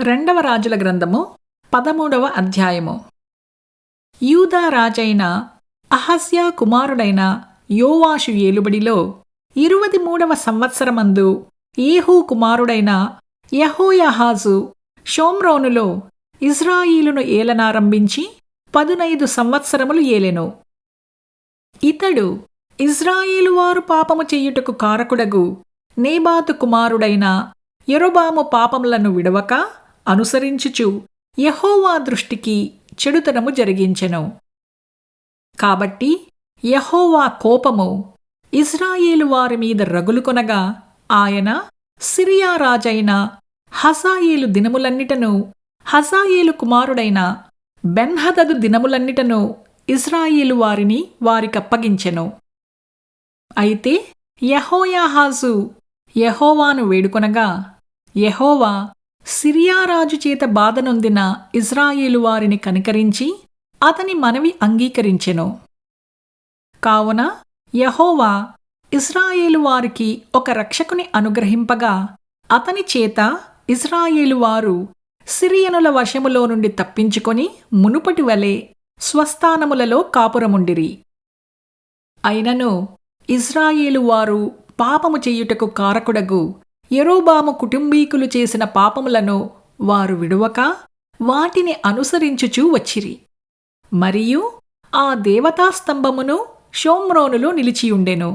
రెండవ రాజుల గ్రంథము 13వ అధ్యాయము. యూదా రాజైన అహజ్యా కుమారుడైన యోవాషు ఏలుబడిలో 23వ సంవత్సరమందు ఏహూ కుమారుడైన యెహోయాహాజు షోమ్రోనులో ఇజ్రాయిలును ఏలనారంభించి 15 సంవత్సరములు ఏలెను. ఇతడు ఇజ్రాయేలు వారు పాపము చెయ్యుటకు కారకుడగు నేబాతు కుమారుడైన యరొబాము పాపములను విడవక అనుసరించుచు యెహోవా దృష్టికి చెడుతనము జరిగించెను. కాబట్టి యెహోవా కోపము ఇజ్రాయేలు వారి మీద రగులుకొనగా ఆయన సిరియా రాజైన హజాయేలు దినములన్నిటను హజాయేలు కుమారుడైన బెన్హదదు దినములన్నిటను ఇజ్రాయేలు వారిని వారికప్పగించెను. అయితే యెహోయాహాజు యెహోవాను వేడుకొనగా యెహోవా సిరియా రాజు చేత బాధనొందిన ఇజ్రాయేలు వారిని కనికరించి అతని మనవి అంగీకరించెను. కావున యెహోవా ఇజ్రాయేలు వారికి ఒక రక్షకుని అనుగ్రహింపగా అతని చేత ఇజ్రాయేలు వారు సిరియనుల వశములో నుండి తప్పించుకొని మునుపటి వలె స్వస్థానములలో కాపురముండిరి. అయినను ఇజ్రాయేలు వారు పాపము చెయ్యుటకు కారకుడగు యరొబాము కుటుంబీకులు చేసిన పాపములను వారు విడువక వాటిని అనుసరించుచూ వచ్చిరి. మరియు ఆ దేవతాస్తంభమును షోమ్రోనులో నిలిచియుండెను.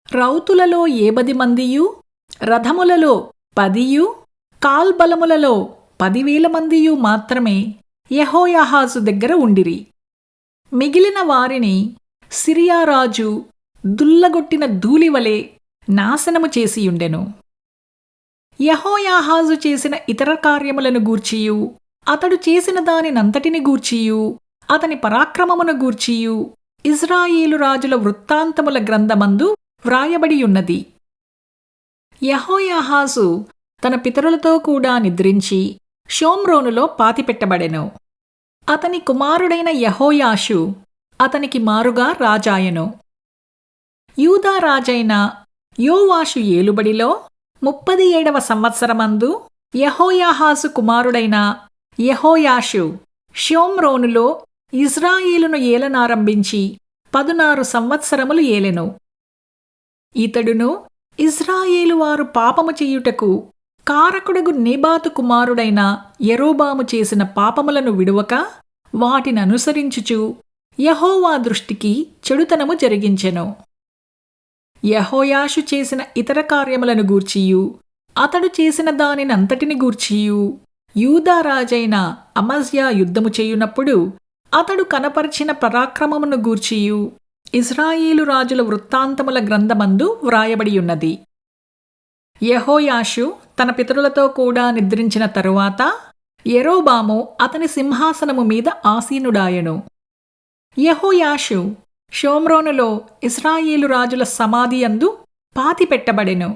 రౌతులలో 70 మందియు, రథములలో 10యు, కాల్బలములలో 10,000 మందియు మాత్రమే యెహోయాహాజు దగ్గర ఉండిరి. మిగిలిన వారిని సిరియా రాజు దుల్లగొట్టిన ధూళివలె నాశనము చేసియుండెను. యెహోయాహాజు చేసిన ఇతర కార్యములను గూర్చియు అతడు చేసిన దానినంతటిని గూర్చియు అతని పరాక్రమమును గూర్చియు ఇజ్రాయేలు రాజుల వృత్తాంతముల గ్రంథమందు వ్రాయబడియున్నది. యెహోయాహాజు తన పితరులతో కూడా నిద్రించి షోమ్రోనులో పాతిపెట్టబడెను. అతని కుమారుడైన యెహోయాషు అతనికి మారుగా రాజాయెను. యూదా రాజైన యోవాషు ఏలుబడిలో 37వ సంవత్సరమందు యెహోయాహాజు కుమారుడైన యెహోయాషు షోమ్రోనులో ఇజ్రాయేలును ఏలనారంభించి 16 సంవత్సరములు ఏలెను. ఇతడును ఇజ్రాయేలు వారు పాపము చెయ్యుటకు కారకుడగు నేబాతు కుమారుడైన యరొబాము చేసిన పాపములను విడువక వాటిననుసరించుచు యెహోవా దృష్టికి చెడుతనము జరిగించెను. యెహోయాషు చేసిన ఇతర కార్యములను గూర్చియు అతడు చేసిన దానినంతటిని గూర్చియు యూదా రాజైన అమజ్యా యుద్ధము చేయునప్పుడు అతడు కనపరిచిన పరాక్రమమును గూర్చియు ఇజ్రాయేలు రాజుల వృత్తాంతముల గ్రంథమందు వ్రాయబడియున్నది. యెహోయాషు తన పితరులతో కూడా నిద్రించిన తరువాత యరొబాము అతని సింహాసనము మీద ఆసీనుడాయెను. యెహోయాషు షోమ్రోనులో ఇజ్రాయేలు రాజుల సమాధి యందు పాతిపెట్టబడెను.